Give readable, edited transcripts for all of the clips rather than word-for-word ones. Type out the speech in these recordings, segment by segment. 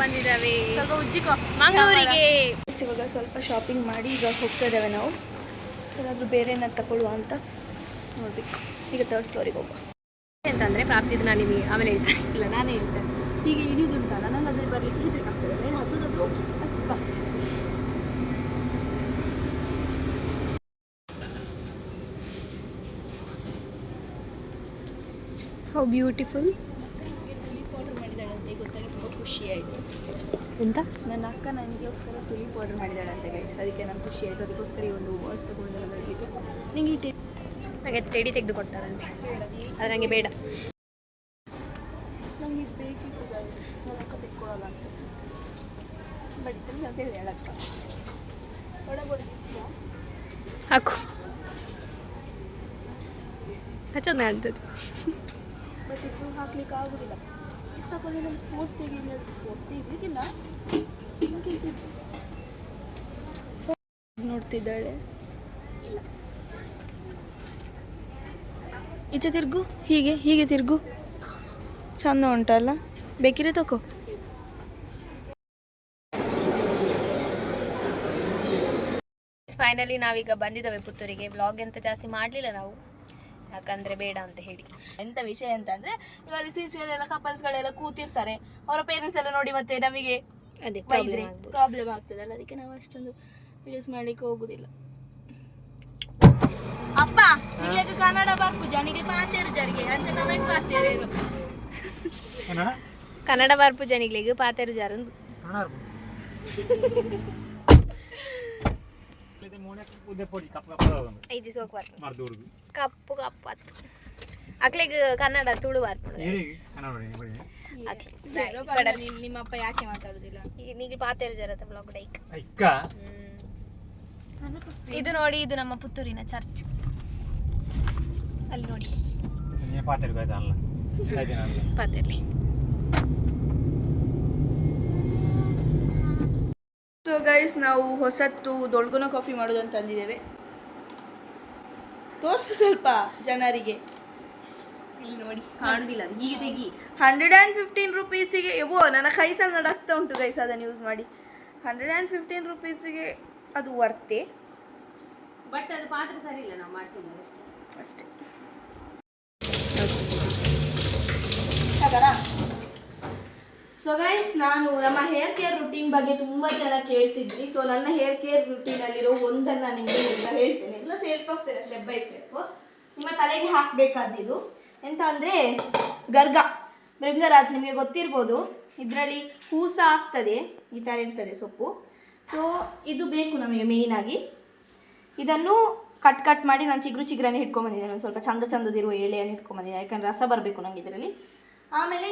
ಬಂದಿದ್ದಾವೆ ಸ್ವಲ್ಪ ಉಜ್ಜಿಕೋ ಮಂಗಳೂರಿಗೆ. ಇವಾಗ ಸ್ವಲ್ಪ ಶಾಪಿಂಗ್ ಮಾಡಿ ಈಗ ಹೋಗ್ತಾ ಇದ್ದೇವೆ ನಾವು. ಏನಾದರೂ ಬೇರೆ ಏನಾದ್ರು ತಗೊಳ್ಳುವ ಅಂತ ನೋಡಬೇಕು. ಈಗ 3rd ಫ್ಲೋರಿಗೆ ಹೋಗುವ ಅಂತಂದರೆ ಪ್ರಾಪ್ತಿದ್ದು ನಾನು ನಿಮಗೆ ಆಮೇಲೆ ಹೇಳ್ತೇನೆ. ಇಲ್ಲ ನಾನೇ ಹೇಳ್ತೇನೆ. ಹೀಗೆ ಇಳಿಯುದುಂಟಲ್ಲ ನಂಗೆ ಅದ್ರಲ್ಲಿ ಬರಲಿಕ್ಕೆ ಹೆದರಿಕೆ ಆಗ್ತದೆ. ಮೇಲೆ ಹತ್ತದಾದ್ರೂ ಓಕೆ ಅಷ್ಟು ಬಾ. How beautiful. ತುಲಿಪ್ ಆರ್ಡರ್ ಮಾಡಿದ್ದಾಳೆ ಅಂತ ಗೊತ್ತಾಗಿ ತುಂಬ ಖುಷಿ ಆಯಿತು. ಎಂತ? ನನ್ನ ಅಕ್ಕ ನನಗೋಸ್ಕರ ತುಲಿಪ್ ಆರ್ಡರ್ ಮಾಡಿದ್ದಾಳೆ ಅಂತ ಗೈಸ್. ಅದಕ್ಕೆ ನಂಗೆ ಖುಷಿ ಆಯಿತು. ಅದಕ್ಕೋಸ್ಕರ ಈ ಒಂದು ವಾಯ್ಸ್ ತಗೊಂಡೆಲ್ಲ ಬರಲಿಕ್ಕೆ. ನಿಂಗೆ ಈ ನನಗೆ ಟೆಡಿ ತೆಗೆದು ಕೊಡ್ತಾರಂತೆ, ಅದು ನನಗೆ ಬೇಡ. ನಂಗೆ ಇದು ಬೇಕಿತ್ತು ಗೈಸ್. ನನ್ನ ಅಕ್ಕ ತೆಕ್ಕೊಳ್ಳಲ್ಲ ಅಂತ ಬಡಿತೀನಿ ಅಂತ ಹೇಳಿ ಹೇಳಕ್ಕ. ಒಳಗೊಳಗಿಸುವ ಹಾಕು ಹಚ್ಚೋದು ಅಂತದ್ದು. ಬಟ್ ಇದು ಹಾಕ್ಲಿಕ್ಕೆ ಆಗೋದಿಲ್ಲ. ಇದು ತಗೊಂಡು ನಮ್ಮ ಸ್ಪೋರ್ಟ್ಸ್ ಡೇಗೆ ಇಲ್ಲ. ಸ್ಪೋರ್ಟ್ಸ್ ಡೇ ಇದಕ್ಕಿಲ್ಲ ನೋಡ್ತಿದ್ದಾಳೆ. ಇಲ್ಲ ಈಚೆ ತಿರ್ಗು, ಹೀಗೆ ಹೀಗೆ ತಿರ್ಗು. ಚಂದ ಉಂಟಲ್ಲ, ಬೇಕಿದ್ರೆ ತಗೋ. ಫೈನಲಿ ನಾವೀಗ ಬಂದಿದ್ದಾವೆ ಪುತ್ತೂರಿಗೆ. ವ್ಲಾಗ್ ಅಂತ ಜಾಸ್ತಿ ಮಾಡಲಿಲ್ಲ ನಾವು, ಯಾಕಂದರೆ ಬೇಡ ಅಂತ ಹೇಳಿ. ಎಂಥ ವಿಷಯ ಅಂತಂದರೆ ಇವಾಗ CCಲೆಲ್ಲ ಕಪಲ್ಸ್ಗಳೆಲ್ಲ ಕೂತಿರ್ತಾರೆ. ಅವರ ಪೇರೆಂಟ್ಸ್ ಎಲ್ಲ ನೋಡಿ ಮತ್ತೆ ನಮಗೆ ಅದೇ ಪ್ರಾಬ್ಲಮ್ ಆಗ್ತದಲ್ಲ. ಅದಕ್ಕೆ ನಾವು ಅಷ್ಟೊಂದು ವಿಡಿಯೋಸ್ ಮಾಡಲಿಕ್ಕೆ ಹೋಗುದಿಲ್ಲ. ಅಪ್ಪ ನಿಮಗೆ ಕನ್ನಡ ಬರ್ಪುಜ ನಿಮಗೆ ಪಾತೇರು ಜರಿಗೆ ಅಂಚ ಕಮೆಂಟ್ ಮಾಡ್ತೇವೆ. ಕನ್ನಡ ಬರ್ಪು ಜನಿಗಳಿಗೆ ಪಾತೇರು ಜಾರು ಐದು ಸೋಕು ಕಪ್ಪು ಕಪ್ಪು ಹತ್ತು ಅಕ್ಲಿಗೆ ಕನ್ನಡ ತುಳು ಬರ್ಪುಡು. ನಿಮ್ಮಪ್ಪ ಯಾಕೆ ಮಾತಾಡುದಿಲ್ಲ? ಈಗ ಪಾತೇರು ಜಾರತ ಬ್ಲಾಗ್ ಡೈಕ್. ಇದು ನೋಡಿ, ಇದು ನಮ್ಮ ಪುತ್ತೂರಿನ ಚರ್ಚ್. ಅಲ್ಲಿ ನೋಡಿ ಪಾತೇರ್ಲಿ. ಸೊ ಗೈಸ್, ನಾವು ಹೊಸತ್ತು ದೊಡ್ಗುನ ಕಾಫಿ ಮಾಡೋದು ಅಂತ ಅಂದಿದ್ದೇವೆ. ತೋರಿಸು ಸ್ವಲ್ಪ ಜನರಿಗೆ. ಇಲ್ಲಿ ನೋಡಿ, ಕಾಣುದಿಲ್ಲ, ಹೀಗೆ ತೆಗಿ. 115 ರೂಪೀಸಿಗೆ ಎವೋ ನನ್ನ ಕೈ ಸಹ ನಡಕ್ತಾ ಉಂಟು ಗೈಸ್. ಅದನ್ನು ಯೂಸ್ ಮಾಡಿ 115 ರೂಪೀಸಿಗೆ ಅದು ವರ್ತೆ. ಬಟ್ ಅದು ಪಾತ್ರ ಸರಿ ಇಲ್ಲ, ನಾವು ಮಾಡ್ತಿದ್ವಿ ಅಷ್ಟೇ ಅಷ್ಟೇ. ಸೊ ಗೈಸ್, ನಾನು ನಮ್ಮ ಹೇರ್ ಕೇರ್ ರುಟೀನ್ ಬಗ್ಗೆ ತುಂಬ ಜನ ಕೇಳ್ತಿದ್ವಿ. ಸೊ ನನ್ನ ಹೇರ್ ಕೇರ್ ರುಟೀನಲ್ಲಿರೋ ಒಂದನ್ನು ನಿಮಗೆ ಹೇಳ್ತೇನೆ. ಎಲ್ಲ ಸೇರ್ತಾ ಹೋಗ್ತೇನೆ ಸ್ಟೆಪ್ ಬೈ ಸ್ಟೆಪ್. ನಿಮ್ಮ ತಲೆಗೆ ಹಾಕಬೇಕಾದ್ದು ಎಂತ ಅಂದರೆ ಭೃಂಗರಾಜ್, ನಿಮಗೆ ಗೊತ್ತಿರ್ಬೋದು. ಇದರಲ್ಲಿ ಹೂಸ ಆಗ್ತದೆ, ಈ ಥರ ಇರ್ತದೆ ಸೊಪ್ಪು. ಸೊ ಇದು ಬೇಕು ನಮಗೆ ಮೇಯ್ನಾಗಿ. ಇದನ್ನು ಕಟ್ ಮಾಡಿ ನಾನು ಚಿಗುರನ್ನೇ ಹಿಡ್ಕೊಂಬಂದಿದ್ದೇನೆ. ಒಂದು ಸ್ವಲ್ಪ ಚಂದದಿರುವ ಎಳೆಯನ್ನು ಹಿಡ್ಕೊಂಬಂದಿದ್ದೇನೆ, ಯಾಕಂದರೆ ರಸ ಬರಬೇಕು ನನಗೆ ಇದರಲ್ಲಿ. ಆಮೇಲೆ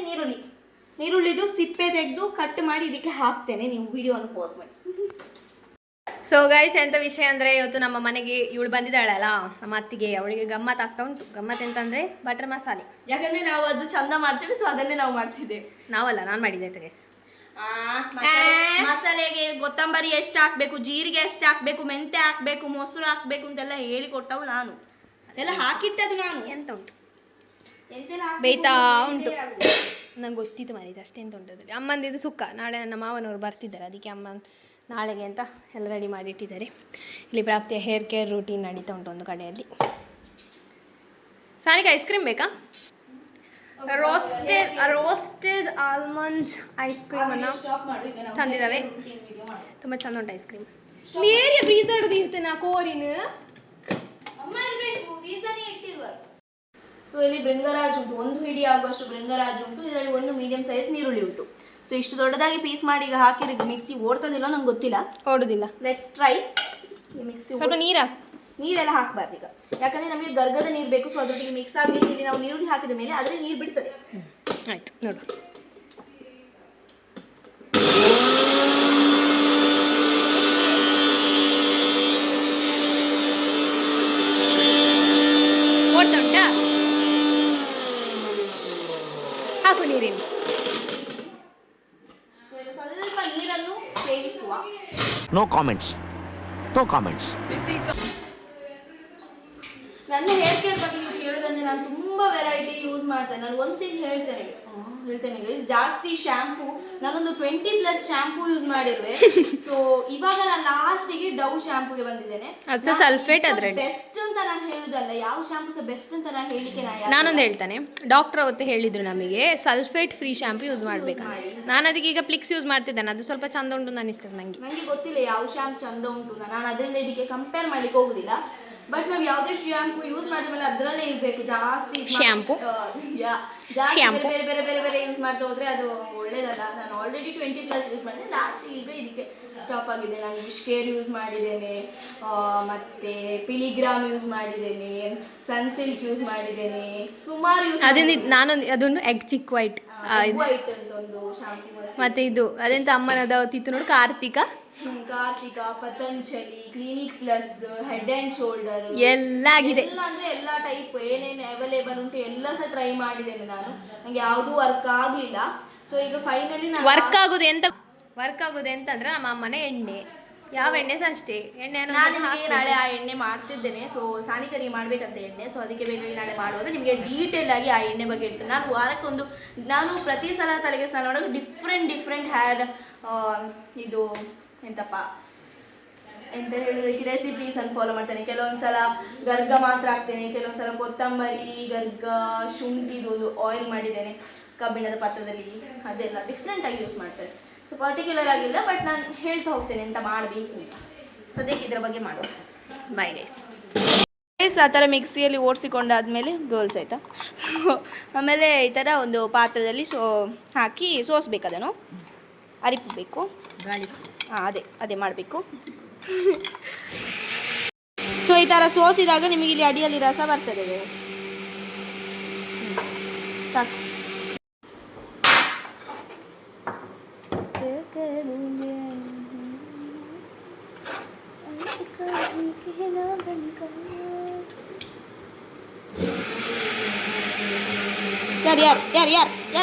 ನೀರುಳ್ಳಿದು ಸಿಪ್ಪೆ ತೆಗೆದು ಕಟ್ ಮಾಡಿ ಇದಕ್ಕೆ ಹಾಕ್ತೇನೆ. ನೀವು ವಿಡಿಯೋವನ್ನು ಪೋಸ್ ಮಾಡಿ. ಸೊ ಗೈಸ್, ಎಂಥ ವಿಷಯ ಅಂದರೆ ಇವತ್ತು ನಮ್ಮ ಮನೆಗೆ ಇವಳು ಬಂದಿದ್ದಾಳಲ್ಲ, ನಮ್ಮ ಅತ್ತಿಗೆ. ಅವಳಿಗೆ ಗಮ್ಮತ್ ಆಗ್ತಾ ಉಂಟು. ಗಮ್ಮತ್ ಎಂತಂದರೆ ಬಟರ್ ಮಸಾಲೆ. ಯಾಕಂದರೆ ನಾವು ಅದು ಚಂದ ಮಾಡ್ತೇವೆ, ಸೊ ಅದನ್ನೇ ನಾವು ಮಾಡ್ತಿದ್ದೇವೆ. ನಾವಲ್ಲ, ನಾನು ಮಾಡಿದ್ದಾಯ್ತು ಗೈಸ್. ಮಸಾಲೆಗೆ ಕೊತ್ತಂಬರಿ ಎಷ್ಟು ಹಾಕಬೇಕು, ಜೀರಿಗೆ ಎಷ್ಟು ಹಾಕಬೇಕು, ಮೆಂತೆ ಹಾಕಬೇಕು, ಮೊಸರು ಹಾಕಬೇಕು ಅಂತೆಲ್ಲ ಹೇಳಿಕೊಟ್ಟವಳು ನಾನು. ಅದೆಲ್ಲ ಹಾಕಿಟ್ಟದು ನಾನು. ಎಂತ ಉಂಟು ಬೇಯ್ತಾ ಉಂಟು. ನಂಗೆ ಗೊತ್ತಿತ್ತು ಮಾಡಿದ್ದು ಅಷ್ಟೇ. ಎಂತ ಉಂಟು ಅದರಲ್ಲಿ. ಅಮ್ಮಂದಿದ್ದು ಸುಕ್ಕ. ನಾಳೆ ನನ್ನ ಮಾವನವರು ಬರ್ತಿದ್ದಾರೆ, ಅದಕ್ಕೆ ಅಮ್ಮ ನಾಳೆಗೆ ಅಂತ ಎಲ್ಲ ರೆಡಿ ಮಾಡಿಟ್ಟಿದ್ದಾರೆ. ಇಲ್ಲಿ ಪ್ರಾಪ್ತಿಯ ಹೇರ್ ಕೇರ್ ರೂಟೀನ್ ನಡೀತಾ ಉಂಟು ಒಂದು ಕಡೆಯಲ್ಲಿ. ಸಾನಿಗೆ ಐಸ್ ಕ್ರೀಮ್ ಬೇಕಾ? ರೋಸ್ಟೆಡ್ ಆಲ್ಮಂಡ್ ಐಸ್ ಕ್ರೀಮನ್ನು ತಂದಿದ್ದಾವೆ. ತುಂಬ ಚಂದ ಉಂಟು ಐಸ್ ಕ್ರೀಮ್. ಬೇರೆ ಫ್ರೀಸರ್ದು ಇರ್ತೇನೆ ಆ ಕೋರಿನ. ಸೊ ಇಲ್ಲಿ ಭೃಂಗರಾಜ್ ಉಂಟು, ಒಂದು ಹಿಡಿ ಆಗುವಷ್ಟು ಭೃಂಗರಾಜ್ ಉಂಟು. ಇದರಲ್ಲಿ ಒಂದು ಮೀಡಿಯಂ ಸೈಜ್ ನೀರುಳ್ಳಿ ಉಂಟು. ಸೊ ಇಷ್ಟು ದೊಡ್ಡದಾಗಿ ಪೀಸ್ ಮಾಡಿ ಈಗ ಹಾಕಿದ್ರೆ ಮಿಕ್ಸಿ ಓಡ್ತದಿಲ್ಲ ನಂಗೆ ಗೊತ್ತಿಲ್ಲ. ಓಡುದಿಲ್ಲ. Let's try. ಮಿಕ್ಸಿ ಸ್ವಲ್ಪ ನೀರೆಲ್ಲ ಹಾಕಬಾರ್ದು ಈಗ, ಯಾಕಂದರೆ ನಮಗೆ ಗರ್ಗದ ನೀರು ಬೇಕು. ಸೊ ಅದರೊಟ್ಟಿಗೆ ಮಿಕ್ಸ್ ಆಗಲಿಕ್ಕೆ ಇಲ್ಲಿ ನಾವು ನೀರುಳ್ಳಿ ಹಾಕಿದ ಮೇಲೆ ಅದರಲ್ಲಿ ನೀರು ಬಿಡ್ತದೆ. ಆಯ್ತು ನೋಡು. ಓಡ್ತಾ ಉಂಟಾ? ಹಾಕು ನೀರಿನ. ಸೊ ಈಗ ಸ್ವಲ್ಪ ನೀರನ್ನು ಸೇವಿಸುವ. No comments. ನನ್ನ ಹೇರ್ ಕೇರ್ ಬಗ್ಗೆ ನೀವು ಕೇಳೋದಂದ್ರೆ ನಾನು ತುಂಬ ತುಂಬಾ ವೆರೈಟಿ ಯೂಸ್ ಮಾಡ್ತೇನೆ. ನಾನು ಒಂದು ಥಿಂಗ್ ಹೇಳ್ತೇನೆ guys, ಜಾಸ್ತಿ ಶಾಂಪೂ ನಾನೊಂದು 20+ ಶಾಂಪೂ ಯೂಸ್ ಮಾಡಿರುವೆ. ಸೊ ಇವಾಗ ನಾನು ಲಾಸ್ಟಿಗೆ ಡವ್ ಶಾಂಪೂಗೆ ಬಂದಿದ್ದೇನೆ. ಅದು ಸಲ್ಫೇಟ್ ಅದ್ರಲ್ಲಿ ಬೆಸ್ಟ್ ಅಂತ ನಾನು ಹೇಳುದಲ್ಲ, ಯಾವ ಶಾಂಪೂ ಸಹ ಬೆಸ್ಟ್ ಅಂತ ನಾನು ಹೇಳಿಕೆ ನಾನೊಂದು ಹೇಳ್ತಾನೆ. ಡಾಕ್ಟರ್ ಅವತ್ತು ಹೇಳಿದ್ರು ನಮಗೆ ಸಲ್ಫೇಟ್ ಫ್ರೀ ಶಾಂಪೂ ಯೂಸ್ ಮಾಡ್ಬೇಕು. ನಾನು ಅದಕ್ಕೆ ಈಗ ಪ್ಲಿಕ್ಸ್ ಯೂಸ್ ಮಾಡ್ತಿದ್ದೇನೆ, ಅದು ಸ್ವಲ್ಪ ಚಂದ ಉಂಟು ಅಂತ ಅನಿಸ್ತದೆ ನನಗೆ ಗೊತ್ತಿಲ್ಲ ಯಾವ ಶಾಂಪೂ ಚಂದ ಉಂಟು, ನಾನು ಅದರಿಂದ ಇದಕ್ಕೆ ಕಂಪೇರ್ ಮಾಡ್ಲಿಕ್ಕೆ ಹೋಗುದಿಲ್ಲ. ಬಟ್ ನಾವು ಯಾವುದೇ ಶಾಂಪೂ ಯೂಸ್ ಮಾಡಿದ್ಮೇಲೆ ಅದರಲ್ಲೇ ಇರಬೇಕು. ಜಾಸ್ತಿ ಶಾಂಪೂ ಬೇರೆ ಬೇರೆ ಬೇರೆ ಬೇರೆ ಯೂಸ್ ಮಾಡ್ತಾ ಹೋದ್ರೆ ಅದು ಒಳ್ಳೇದಲ್ಲ. ನಾನು ಆಲ್ರೆಡಿ 20+ ಯೂಸ್ ಮಾಡಿದೆ, ಲಾಸ್ಟ್ ಈಗ ಇದಕ್ಕೆ ಸ್ಟಾಪ್ ಆಗಿದೆ. ನಾನು ವಿಶ್ಕೇರ್ ಯೂಸ್ ಮಾಡಿದ್ದೇನೆ, ಮತ್ತೆ ಪಿಲಿಗ್ರಾಮ್ ಯೂಸ್ ಮಾಡಿದ್ದೇನೆ, ಸನ್ಸಿಲ್ಕ್ ಯೂಸ್ ಮಾಡಿದ್ದೇನೆ, ಸುಮಾರು ಯೂಸ್ ನಾನೊಂದು ಅದೊಂದು ಎಗ್ ಚಿಕ್ ವೈಟ್ ವೈಟ್ ಅಂತ ಒಂದು ಶಾಂಪೂ. ಮತ್ತೆ ಇದು ಅದೆಂತ ಅಮ್ಮನದ ತಿತ್ತು ನೋಡು, Karthika, Patanjali, Clinic Plus, Head and Shoulders ಎಲ್ಲ ಆಗಿದೆ. ಎಲ್ಲ ಅಂದ್ರೆ ಎಲ್ಲ ಟೈಪ್ ಏನೇನು ಅವೈಲೇಬಲ್ ಉಂಟು ಎಲ್ಲ ಸಹ ಟ್ರೈ ಮಾಡಿದ್ದೇನೆ ನಾನು. ನಂಗೆ ಯಾವುದು ವರ್ಕ್ ಆಗಲಿಲ್ಲ. ಸೊ ಈಗ ಫೈನಲಿ ನಾನು ವರ್ಕ್ ಆಗೋದು ಎಂತ ಅಂದ್ರೆ ನಮ್ಮ ಅಮ್ಮನ ಎಣ್ಣೆ, ಯಾವ ಎಣ್ಣೆ ಸಹ ಅಷ್ಟೇ ಎಣ್ಣೆಯನ್ನು ನಾನು ನಿಮಗೆ ನಾಳೆ ಆ ಎಣ್ಣೆ ಮಾಡ್ತಿದ್ದೇನೆ. ಸೊ ಸಾನಿಕರಿಗೆ ಮಾಡಬೇಕಂತ ಎಣ್ಣೆ. ಸೊ ಅದಕ್ಕೆ ಬೇಕಾಗಿ ನಾಳೆ ಮಾಡುವಾಗ ನಿಮಗೆ ಡೀಟೇಲ್ ಆಗಿ ಆ ಎಣ್ಣೆ ಬಗ್ಗೆ ಹೇಳ್ತೇನೆ. ನಾನು ಪ್ರತಿ ಸಲ ತಲೆಗೆ ಸ್ನಾನ ಮಾಡುವಾಗ ಡಿಫ್ರೆಂಟ್ ಹೇರ್ ಇದು ಎಂತ ಹೇಳಿದ್ರೆ ರೆಸಿಪೀಸನ್ನು ಫಾಲೋ ಮಾಡ್ತೇನೆ. ಕೆಲವೊಂದ್ಸಲ ಗರ್ಗ ಮಾತ್ರ ಹಾಕ್ತೇನೆ, ಕೆಲವೊಂದ್ಸಲ ಕೊತ್ತಂಬರಿ, ಗರ್ಗ, ಶುಂಠಿದು ಒಂದು ಆಯಿಲ್ ಮಾಡಿದ್ದೇನೆ ಕಬ್ಬಿಣದ ಪಾತ್ರದಲ್ಲಿ. ಅದೆಲ್ಲ ಡಿಫ್ರೆಂಟಾಗಿ ಯೂಸ್ ಮಾಡ್ತೇನೆ. ಸೊ ಪರ್ಟಿಕ್ಯುಲರ್ ಆಗಿಲ್ಲ, ಬಟ್ ನಾನು ಹೇಳ್ತಾ ಹೋಗ್ತೇನೆ ಎಂತ ಮಾಡಬೇಕು ಅಂತ. ಸದ್ಯಕ್ಕೆ ಇದರ ಬಗ್ಗೆ ಮಾಡುವ. Bye guys. ಆ ಥರ ಮಿಕ್ಸಿಯಲ್ಲಿ ಓಡಿಸಿಕೊಂಡಾದ್ಮೇಲೆ ಗೋಲ್ಸ್ ಆಯಿತಾ. ಆಮೇಲೆ ಈ ಥರ ಒಂದು ಪಾತ್ರದಲ್ಲಿ ಹಾಕಿ ಸೋಸಬೇಕು, ಅದನ್ನು ಅರಿಪಬೇಕು. ಅದೇ ಮಾಡಬೇಕು. ಸೊ ಈ ಥರ ಸೋಸಿದಾಗ ನಿಮಗೆ ಇಲ್ಲಿ ಅಡಿಯಲ್ಲಿ ರಸ ಬರ್ತದೆ ಸಾಕು.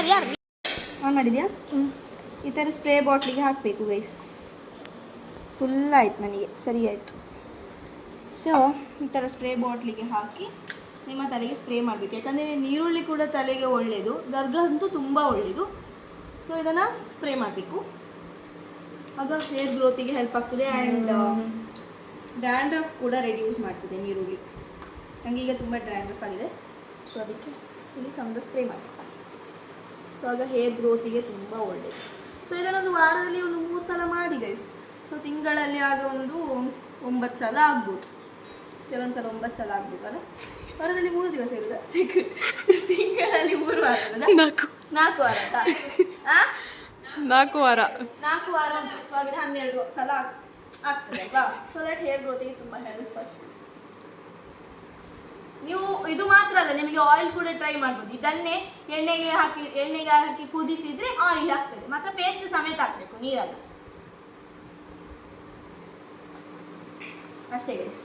ಯಾರು ಆನ್ ಮಾಡಿದ್ಯಾ? ಈ ಥರ ಸ್ಪ್ರೇ ಬಾಟ್ಲಿಗೆ ಹಾಕಬೇಕು ಗೈಸ್. ಫುಲ್ ಆಯ್ತು ನನಗೆ, ಸರಿ ಆಯಿತು. ಸೊ ಈ ಥರ ಸ್ಪ್ರೇ ಬಾಟ್ಲಿಗೆ ಹಾಕಿ ನಿಮ್ಮ ತಲೆಗೆ ಸ್ಪ್ರೇ ಮಾಡಬೇಕು. ಯಾಕಂದರೆ ನೀರುಳ್ಳಿ ಕೂಡ ತಲೆಗೆ ಒಳ್ಳೆಯದು, ಗರ್ಗ ಅಂತೂ ತುಂಬ ಒಳ್ಳೆಯದು. ಸೊ ಇದನ್ನು ಸ್ಪ್ರೇ ಮಾಡಬೇಕು, ಆಗ ಹೇರ್ ಗ್ರೋತಿಗೆ ಹೆಲ್ಪ್ ಆಗ್ತದೆ. ಆ್ಯಂಡ್ ಡ್ಯಾಂಡ್ರಫ್ ಕೂಡ ರೆಡ್ಯೂಸ್ ಮಾಡ್ತದೆ ನೀರುಳ್ಳಿ. ನನಗೆ ಈಗ ತುಂಬ ಡ್ಯಾಂಡ್ರಫ್ ಆಗಿದೆ. ಸೊ ಅದಕ್ಕೆ ಇಲ್ಲಿ ಚಂದ ಸ್ಪ್ರೇ ಮಾಡಬೇಕು. ಸೊ ಆಗ ಹೇರ್ ಗ್ರೋತಿಗೆ ತುಂಬ ಒಳ್ಳೆಯದು. ಸೊ ಇದನ್ನೊಂದು ವಾರದಲ್ಲಿ ಒಂದು 3 ಸಲ ಮಾಡಿ ಗೈಸ್. ಸೊ ತಿಂಗಳಲ್ಲಿ ಆಗ ಒಂದು 9 ಸಲ ಆಗ್ಬೋದು. ಕೆಲವೊಂದು ಸಲ 9 ಸಲ ಆಗ್ಬೇಕಲ್ಲ. ವಾರದಲ್ಲಿ 3 ದಿವಸ ಇರುದ, ತಿಂಗಳಲ್ಲಿ 3 ವಾರ, 4 ವಾರ 4 ವಾರ 4 ವಾರ ಉಂಟು. ಸೊ ಹಾಗೆ 12 ಸಲ ಆಗ್ತದೆ ಅಲ್ವಾ. ಸೊ ದಟ್ ಹೇರ್ ಗ್ರೋತಿಗೆ ತುಂಬ ಹೆಲ್ಪ್. ನೀವು ಇದು ಮಾತ್ರ ಅಲ್ಲ, ನಿಮಗೆ ಆಯಿಲ್ ಕೂಡ ಟ್ರೈ ಮಾಡ್ಬೋದು. ಇದನ್ನೇ ಎಣ್ಣೆಗೆ ಹಾಕಿ ಕುದಿಸಿದ್ರೆ ಆಯಿಲ್ ಆಗ್ತದೆ. ಮಾತ್ರ ಪೇಸ್ಟ್ ಸಮೇತ ಹಾಕಬೇಕು, ನೀರಲ್ಲ ಅಷ್ಟೇ ಗೈಸ್.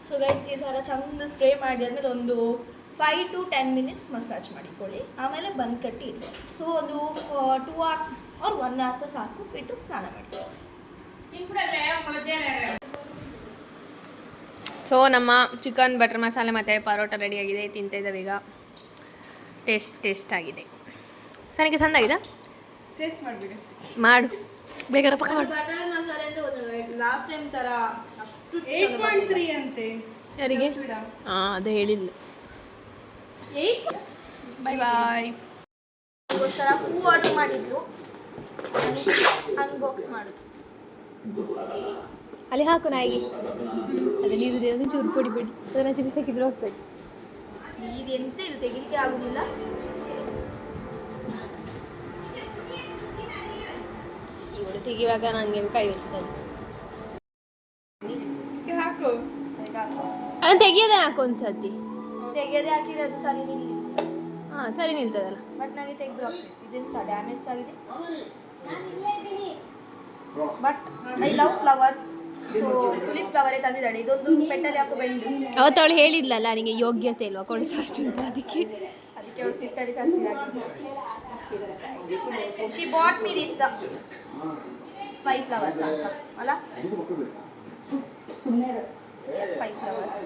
ಸೊ ಗೈಸ್ ಈ ಥರ ಚಂದ ಸ್ಪ್ರೇ ಮಾಡಿ ಆದಮೇಲೆ ಒಂದು 5 to 10 ಮಿನಿಟ್ಸ್ ಮಸಾಜ್ ಮಾಡಿಕೊಳ್ಳಿ. ಆಮೇಲೆ ಬಂದು ಕಟ್ಟಿ ಇದೆ. ಸೊ ಒಂದು 2 hours or 1 hour ಸಾಕು, ಬಿಟ್ಟು ಸ್ನಾನ ಮಾಡ್ತೀವಿ. ಸೊ ನಮ್ಮ ಚಿಕನ್ ಬಟರ್ ಮಸಾಲೆ ಮತ್ತು ಪರೋಟ ರೆಡಿಯಾಗಿದೆ, ತಿಂತಿದ್ದೇವೆ ಈಗ. ಟೇಸ್ಟ್ ಆಗಿದೆ. ಸನಿಗೆ ಚೆಂದಾಗಿದೆ, ಟೇಸ್ಟ್ ಮಾಡಬೇಕು. ಮಾಡು ಬೇಗ ಪಕ್ಕ ಮಾಡು. ಬಟರ್ ಮಸಾಲೆ ಅಂತ ಲಾಸ್ಟ್ ಟೈಮ್ ಥರ ಅಷ್ಟು 8.3 ಅಂತೆ ಯಾರಿಗೆ? ಹಾಂ ಅದು ಹೇಳಿಲ್ಲ. ಬಾಯ್ ಬಾಯ್. ಒಂಥರ ಹೂ ಆರ್ಡರ್ ಮಾಡಿದ್ರು, ಅನ್ಬಾಕ್ಸ್ ಮಾಡೋದು. ಅಲ್ಲಿ ಹಾಕು ನಾಯಿಗೆ, ಅದರಲ್ಲಿ ಇರುದೇ ಒಂದು ಚೂರು ಪೊಡಿ ಅದನ್ನು ಹಚ್ಚಿ ಬಿಸಾಕಿದ್ರೆ ಹೋಗ್ತದೆ. ಇದು ಎಂತ ಇದು ತೆಗಿಲಿಕ್ಕೆ ಆಗುದಿಲ್ಲ. ಇವಳು ತೆಗಿವಾಗ ನನಗೆ ಕೈ ಬೆಚ್ತದೆ. ಹಾಕು ಅದನ್ನು ತೆಗಿಯೋದೇ ಹಾಕು ಒಂದ್ಸತಿ. ತೆಗೆಯದೆ ಹಾಕಿದ್ರೆ ಅದು ಸರಿ ನಿಲ್ಲಿ. ಹಾಂ ಸರಿ ನಿಲ್ತದಲ್ಲ. ಬಟ್ ನನಗೆ ತೆಗೆದು ಹಾಕ್ಬೇಕು, ಇದೆಂತ ಡ್ಯಾಮೇಜ್ ಆಗಿದೆ. But I love flowers. So tulip ಫ್ಲವರೇ ತಂದಿದ್ದಾಳೆ. ಇದೊಂದು ಪೆಟ್ಟಲ್ಲಿ ಹಾಕೋ ಬೆಂಡು. ಅವತ್ತು ಅವಳು ಹೇಳಿದ್ಲಲ್ಲ ನನಗೆ ಯೋಗ್ಯತೆ ಇಲ್ವಾ ಕೊಡಿಸುವಷ್ಟು ಅಂತ, ಅದಕ್ಕೆ ಅವಳು ಸಿಟ್ಟಲ್ಲಿ ತರಿಸಿದಾಗ. She bought me this 5 flowers ಅಂತ ಅಲ್ಲ. 5 ಫ್ಲವರ್ಸ್.